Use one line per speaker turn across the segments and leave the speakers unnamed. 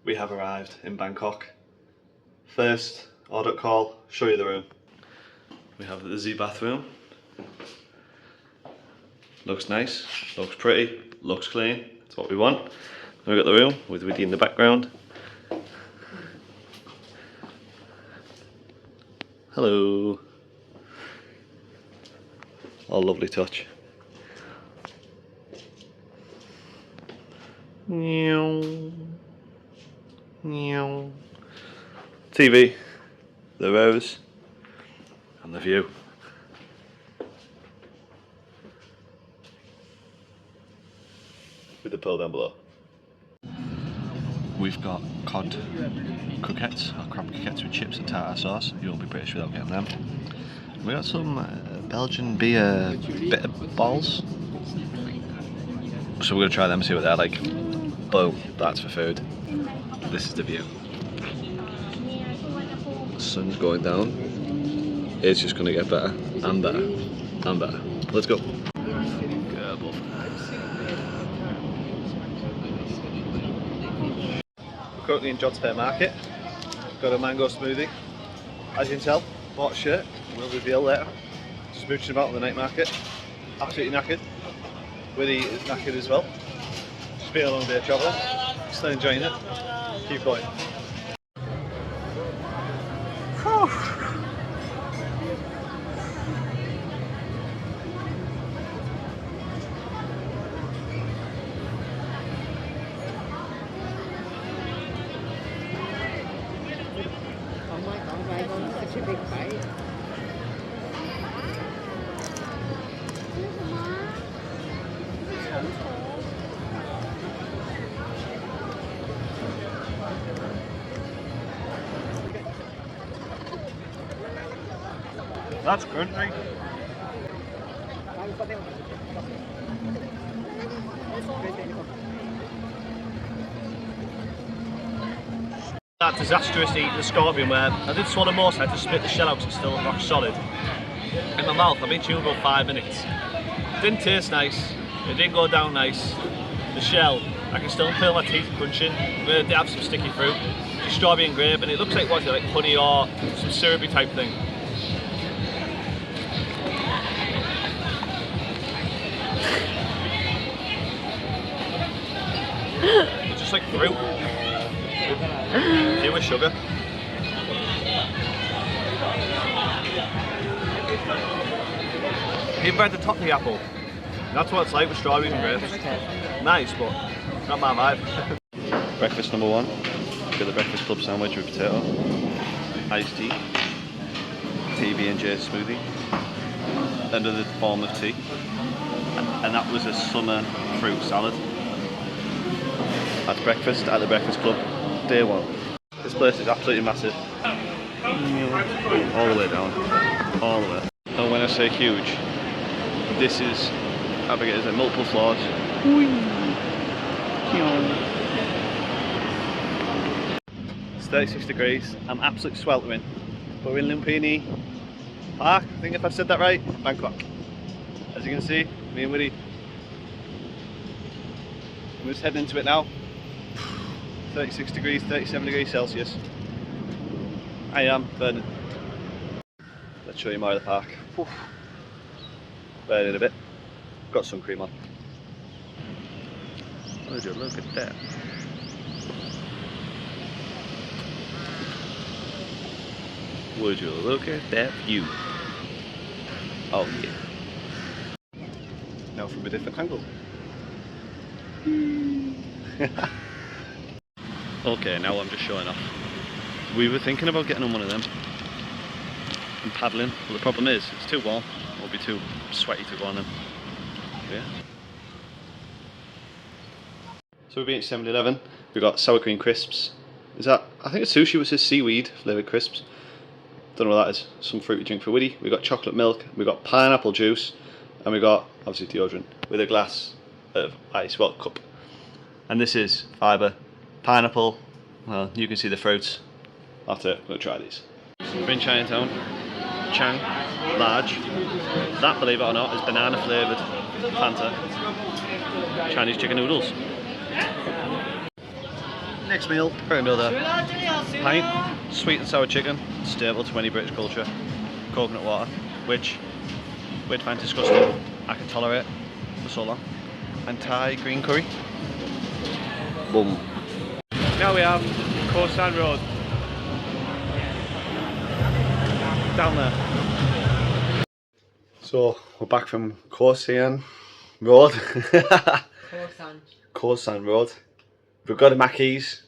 We have arrived in Bangkok. First, order call, show you the room. We have the Z bathroom. Looks nice, looks pretty, looks clean. That's what we want. We've got the room with Woody in the background. Hello. Oh, lovely touch. Meow. Meow. TV, the rose, and the view. With the pool down below. We've got cod croquettes, or crab croquettes with chips and tartar sauce. You won't be British without getting them. We got some Belgian beer bitter balls. So we're going to try them and see what they're like. Boom, that's for food. This is the view. The sun's going down. It's just going to get better and better and better. Let's go. We're currently in John's Fair Market. Got a mango smoothie. As you can tell, bought a shirt. We'll reveal later. Just mooching about on the night market. Absolutely knackered. Willie is knackered as well. Just been a long day of travelling. Still enjoying it. Keep going. That's country. That disastrous eating the scorpion where I did swallow more, so I had to spit the shell out because it's still rock solid. In my mouth, I've been chewing about 5 minutes. It didn't taste nice, it didn't go down nice. The shell, I can still feel my teeth crunching. They have some sticky fruit, just strawberry and grape, and it looks like what is it, like honey or some syrupy type thing. It's just like fruit. Here with sugar. Even right at the top of the apple. That's what it's like with strawberries and grapes. Nice, but not my vibe. Breakfast number one. We've got the Breakfast Club sandwich with potato, iced tea, TB&J smoothie, another form of tea, and that was a summer fruit salad. That's breakfast at the Breakfast Club, day one. This place is absolutely massive. All the way down, all the way. And when I say huge, this is, how big it is, multiple floors. It's 36 degrees, I'm absolutely sweltering. But we're in Lumpini Park, I think if I've said that right, Bangkok. As you can see, me and Woody. We're just heading into it now. 36 degrees, 37 degrees Celsius. I am burning. Let's show you more of the park. Burning a bit. Got sun cream on. Would you look at that? Would you look at that view? Oh yeah. Now from a different angle. Okay, now I'm just showing off. We were thinking about getting on one of them and paddling, but the problem is it's too warm. It'll be too sweaty to go on them. Yeah. So we've been at 7-Eleven. We've got sour cream crisps. Is that, I think it's sushi, was his seaweed flavoured crisps. Don't know what that is. Some fruity drink for Woody. We've got chocolate milk. We've got pineapple juice. And we've got, obviously, deodorant with a glass of ice, well, cup. And this is fibre, pineapple. Well, you can see the fruits. After, I'm going to try these. We're in Chinatown. Chang, large. That, believe it or not, is banana flavoured Fanta. Chinese chicken noodles. Next meal, got another pint, sweet and sour chicken, staple to any British culture, coconut water, which we'd find disgusting, I can tolerate for so long, and Thai green curry. Boom. Now we have Khao San Road. Down there. So we're back from Khao San Road. Khao San Road. We've got a Mackey's,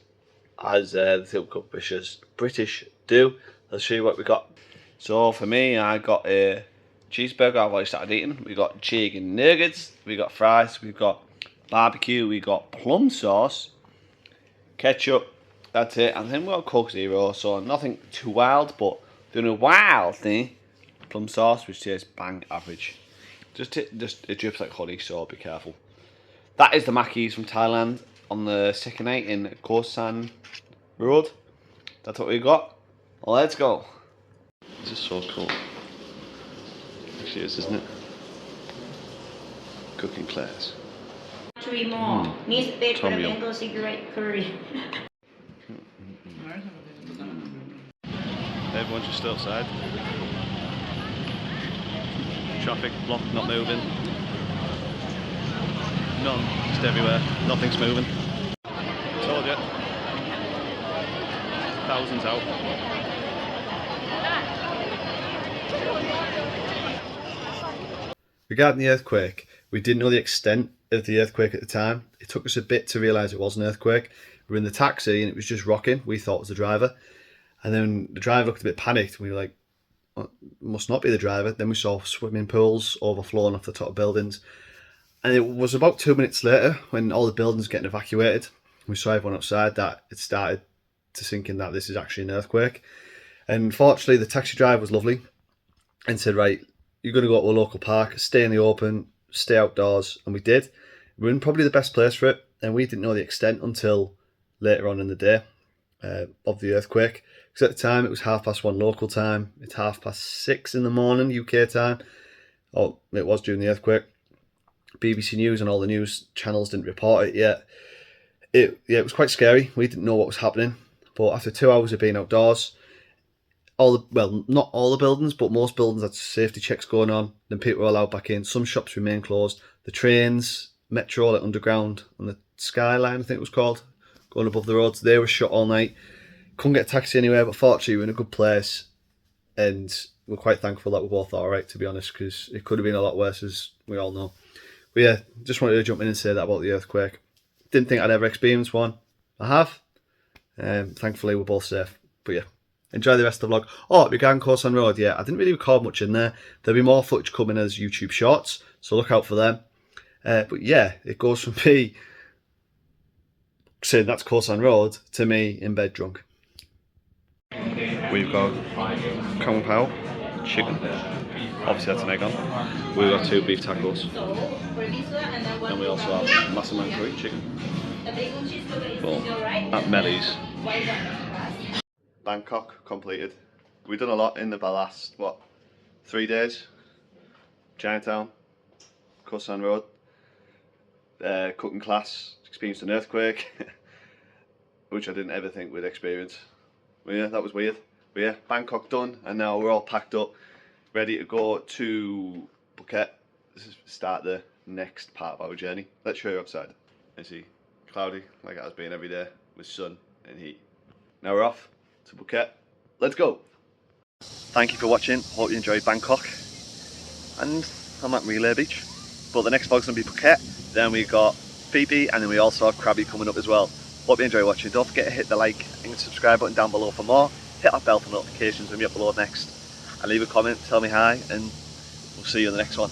as the typical British do. Let's show you what we got. So for me, I got a cheeseburger I've already started eating. We got chicken nuggets, we got fries, we've got barbecue, we got plum sauce, ketchup, that's it. And then we got Coke Zero, so nothing too wild, but doing a wild thing, plum sauce, which tastes bang average. Just it drips like honey, so be careful. That is the Mackey's from Thailand on the second night in Khao San Road. That's what we got. Let's go. This is so cool. Actually, it is, isn't it? Cooking class.
3 more. Needs bed for the mango cigarette curry.
Everyone's just outside. Traffic blocked, not moving. None, just everywhere. Nothing's moving. Told you. Thousands out. Regarding the earthquake, we didn't know the extent of the earthquake at the time. It took us a bit to realise it was an earthquake. We were in the taxi and it was just rocking. We thought it was the driver. And then the driver looked a bit panicked. We were like, well, it must not be the driver. Then we saw swimming pools overflowing off the top of buildings. And it was about 2 minutes later, when all the buildings were getting evacuated, we saw everyone outside, that it started to sink in that this is actually an earthquake. And fortunately, the taxi driver was lovely and said, right, you're going to go to a local park, stay in the open, stay outdoors. And we did. We were in probably the best place for it. And we didn't know the extent until later on in the day of the earthquake. Because at the time, it was 1:30 local time. It's 6:30 in the morning, UK time. Oh, it was during the earthquake. BBC News and all the news channels didn't report it yet. It was quite scary. We didn't know what was happening. But after 2 hours of being outdoors, not all the buildings, but most buildings had safety checks going on. Then people were allowed back in. Some shops remain closed. The trains, metro, like underground, and the Skyline, I think it was called, going above the roads, they were shut all night. Couldn't get a taxi anywhere, but fortunately we were in a good place. And we're quite thankful that we're both alright, to be honest, because it could have been a lot worse, as we all know. But yeah, just wanted to jump in and say that about the earthquake. Didn't think I'd ever experience one. I have. Thankfully, we're both safe. But yeah, enjoy the rest of the vlog. Oh, regarding Khao San Road, yeah, I didn't really record much in there. There'll be more footage coming as YouTube shorts, so look out for them. But yeah, it goes from me saying that's Khao San Road to me in bed drunk. We've got Kung Pao chicken. Obviously that's an egg on. We've got 2 beef tacos. And we also have Massaman curry chicken. Well, at Melly's. Bangkok completed. We've done a lot in the last, 3 days? Chinatown, Khao San Road, cooking class, experienced an earthquake, which I didn't ever think we'd experience. But yeah, that was weird. But yeah, Bangkok done, and now we're all packed up, ready to go to Phuket. This is the start of the next part of our journey. Let's show you outside. You see, cloudy, like it has been every day, with sun and heat. Now we're off to Phuket. Let's go. Thank you for watching. Hope you enjoyed Bangkok. And I'm at Relay Beach. But the next vlog's going to be Phuket. Then we got Phi Phi, and then we also have Krabi coming up as well. Hope you enjoy watching. Don't forget to hit the like and subscribe button down below for more. Hit that bell for notifications when we upload next. And leave a comment, tell me hi, and we'll see you in the next one.